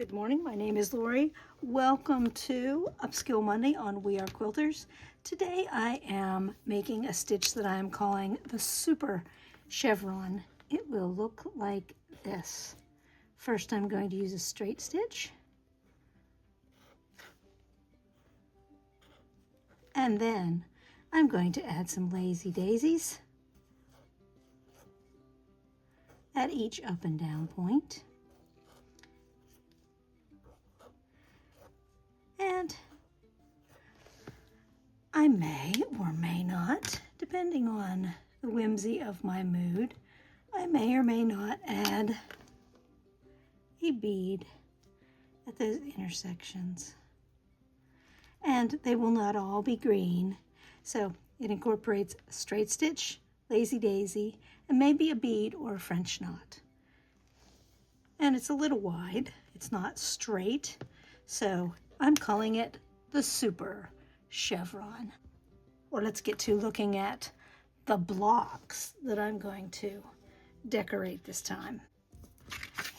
Good morning, my name is Lori. Welcome to Upskill Monday on We Are Quilters. Today I am making a stitch that I am calling the Super Chevron. It will look like this. First I'm going to use a straight stitch. And then I'm going to add some lazy daisies at each up and down point. And I may or may not, depending on the whimsy of my mood, I may or may not add a bead at those intersections. And they will not all be green, so it incorporates a straight stitch, lazy daisy, and maybe a bead or a French knot. And it's a little wide, it's not straight, so I'm calling it the Super Chevron. Or let's get to looking at the blocks that I'm going to decorate this time.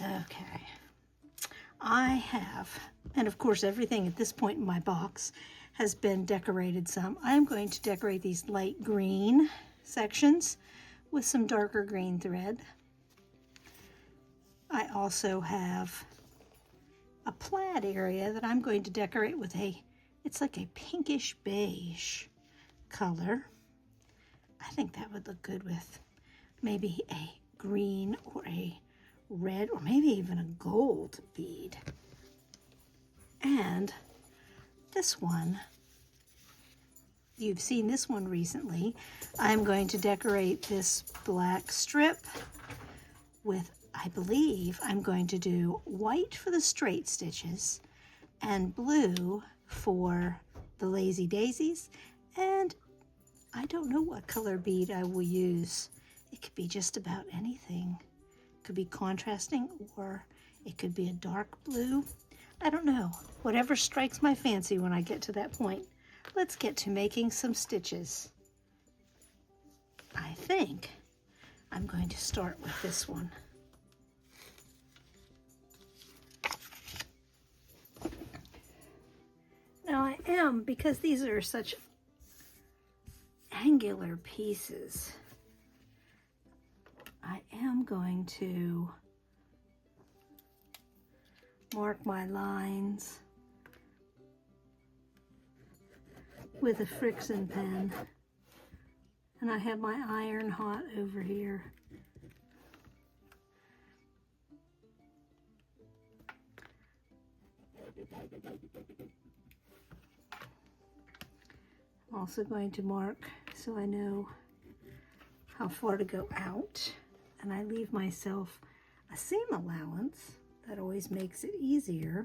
Okay, I have, and of course everything at this point in my box has been decorated some. I'm going to decorate these light green sections with some darker green thread. I also have a plaid area that I'm going to decorate with it's like a pinkish beige color. I think that would look good with maybe a green or a red or maybe even a gold bead. And this one, you've seen this one recently. I'm going to decorate this black strip with, I believe I'm going to do white for the straight stitches and blue for the lazy daisies, and I don't know what color bead I will use. It could be just about anything. It could be contrasting or it could be a dark blue. I don't know. Whatever strikes my fancy when I get to that point. Let's get to making some stitches. I think I'm going to start with this one. Now I am, because these are such angular pieces, I am going to mark my lines with a friction pen, and I have my iron hot over here. I'm also going to mark so I know how far to go out, and I leave myself a seam allowance. That always makes it easier.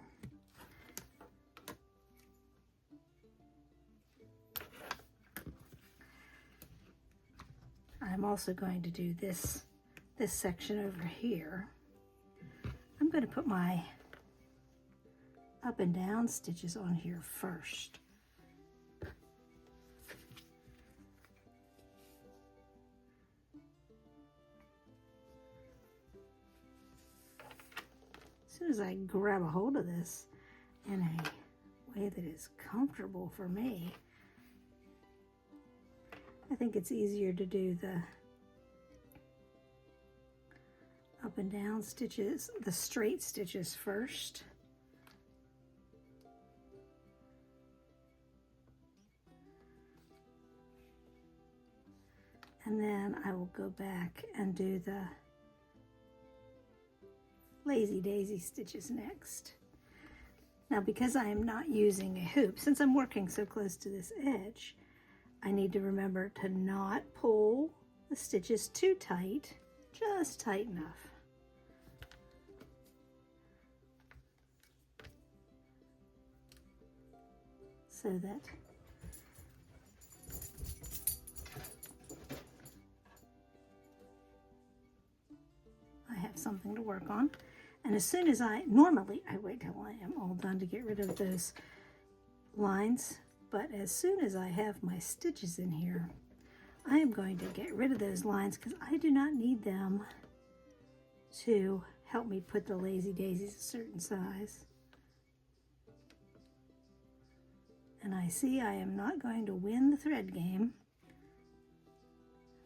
I'm also going to do this section over here. I'm going to put my up and down stitches on here first. As soon as I grab a hold of this in a way that is comfortable for me, I think it's easier to do the up and down stitches, the straight stitches first. And then I will go back and do the lazy daisy stitches next. Now, because I am not using a hoop, since I'm working so close to this edge, I need to remember to not pull the stitches too tight, just tight enough. So that I have something to work on. And as soon as normally I wait till I am all done to get rid of those lines, but as soon as I have my stitches in here, I am going to get rid of those lines because I do not need them to help me put the lazy daisies a certain size. and I see I am not going to win the thread game,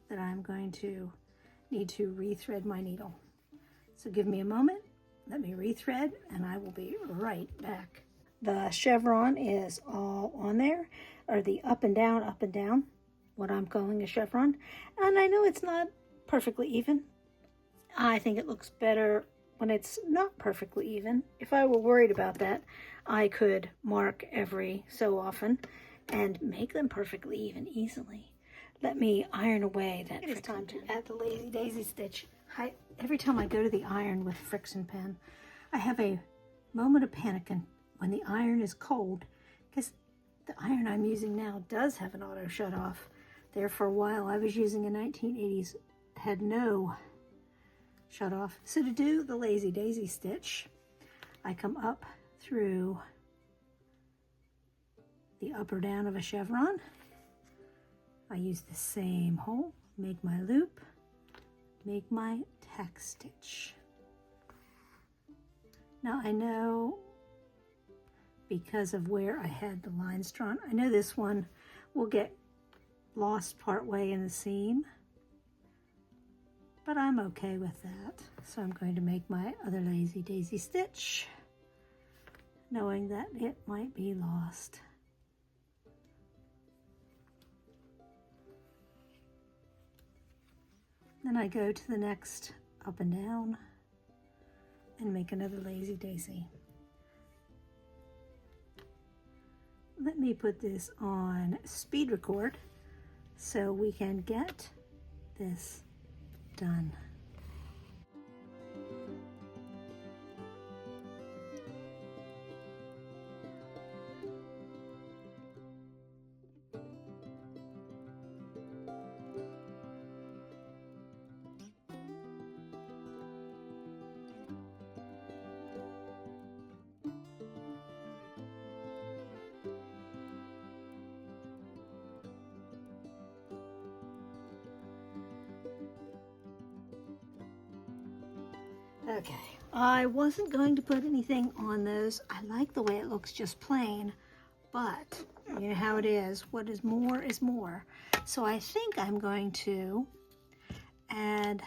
that I'm going to need to rethread my needle. So give me a moment, let me rethread, and I will be right back. The chevron is all on there, or the up and down, what I'm calling a chevron. And I know it's not perfectly even. I think it looks better when it's not perfectly even. If I were worried about that, I could mark every so often and make them perfectly even easily. Let me iron away that. It is time to add the lazy daisy stitch. Every time I go to the iron with friction pen, I have a moment of panic when the iron is cold, because the iron I'm using now does have an auto shut off. There for a while I was using a 1980s, had no shut off. So to do the lazy daisy stitch, I come up through the up or down of a chevron. I use the same hole, make my loop, make my tack stitch. Now I know, because of where I had the lines drawn, I know this one will get lost part way in the seam, but I'm okay with that. So I'm going to make my other lazy daisy stitch, knowing that it might be lost. Then I go to the next up and down and make another lazy daisy. Let me put this on speed record so we can get this done. Okay, I wasn't going to put anything on those. I like the way it looks just plain, but you know how it is. What is more is more. So I think I'm going to add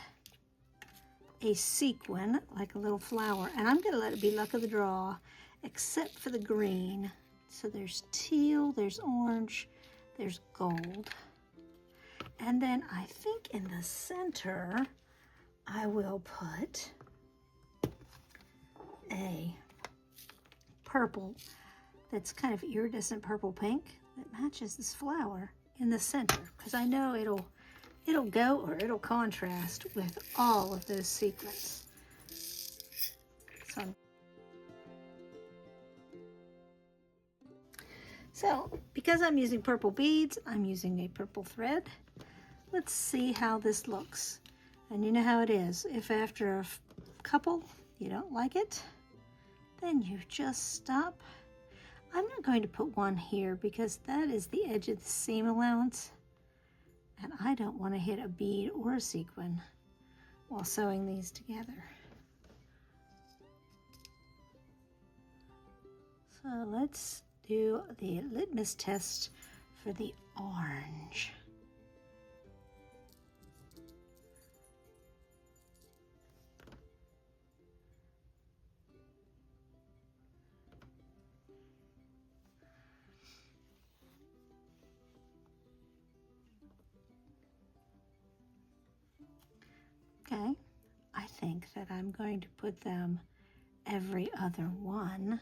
a sequin, like a little flower, and I'm going to let it be luck of the draw, except for the green. So there's teal, there's orange, there's gold. And then I think in the center, I will put a purple that's kind of iridescent purple pink that matches this flower in the center, because I know it'll go, or it'll contrast with all of those sequins. So because I'm using purple beads, I'm using a purple thread. Let's see how this looks. And you know how it is. If after a couple you don't like it, then you just stop. I'm not going to put one here because that is the edge of the seam allowance, and I don't want to hit a bead or a sequin while sewing these together. So let's do the litmus test for the orange. Okay, I think that I'm going to put them every other one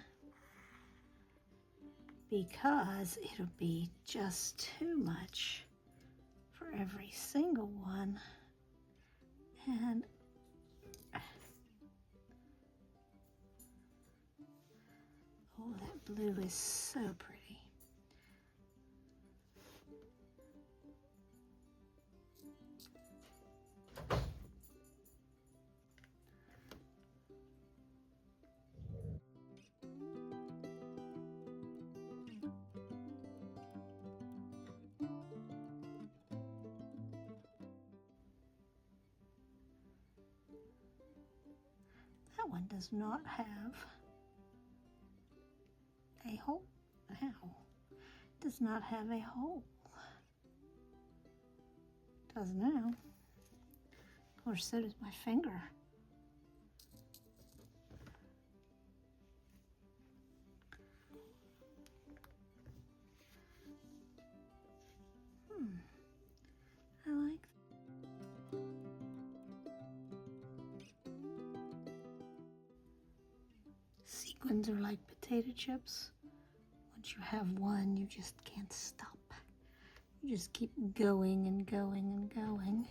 because it'll be just too much for every single one. And oh, that blue is so pretty. That one does not have a hole. Ow. does not have a hole. Does now. Of course, so does my finger. I like that. Sequins are like potato chips. Once you have one, you just can't stop. You just keep going and going and going.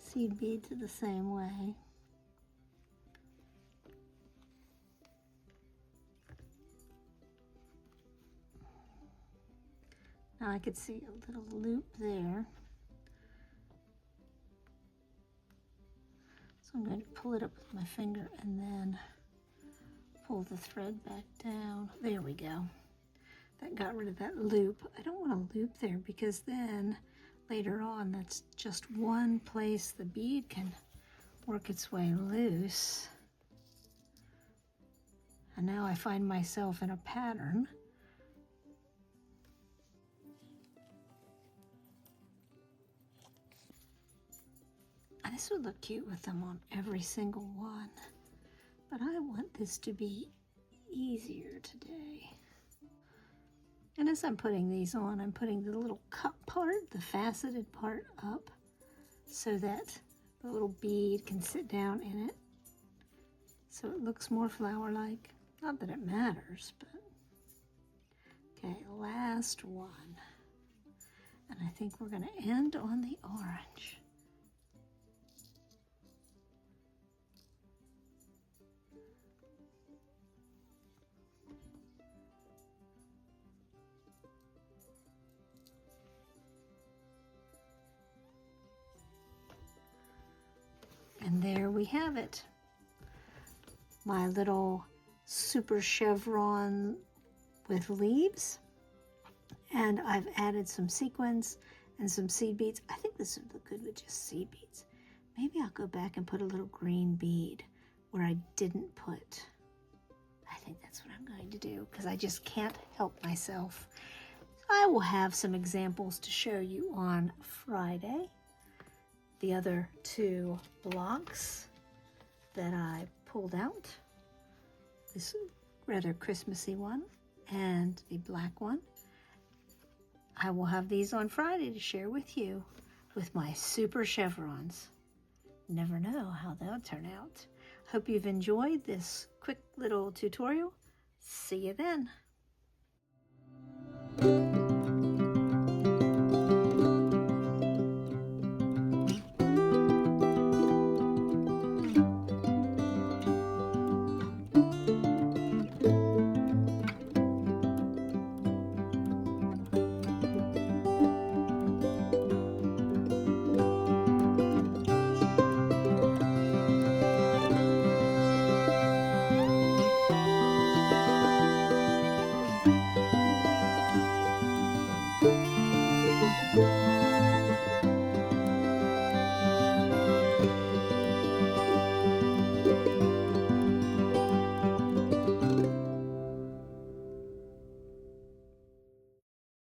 Seed beads are the same way. Now I could see a little loop there. So I'm going to pull it up with my finger and then pull the thread back down. There we go. That got rid of that loop. I don't want a loop there because then later on that's just one place the bead can work its way loose. And now I find myself in a pattern. And this would look cute with them on every single one. But I want this to be easier today. And as I'm putting these on, I'm putting the little cup part, the faceted part up so that the little bead can sit down in it. So it looks more flower-like. Not that it matters, but. Okay, last one. And I think we're gonna end on the orange. And there we have it. My little super chevron with leaves. And I've added some sequins and some seed beads. I think this would look good with just seed beads. Maybe I'll go back and put a little green bead where I didn't put. I think that's what I'm going to do because I just can't help myself. I will have some examples to show you on Friday. The other two blocks that I pulled out, this rather Christmassy one and the black one. I will have these on Friday to share with you with my super chevrons. Never know how they'll turn out. Hope you've enjoyed this quick little tutorial. See you then.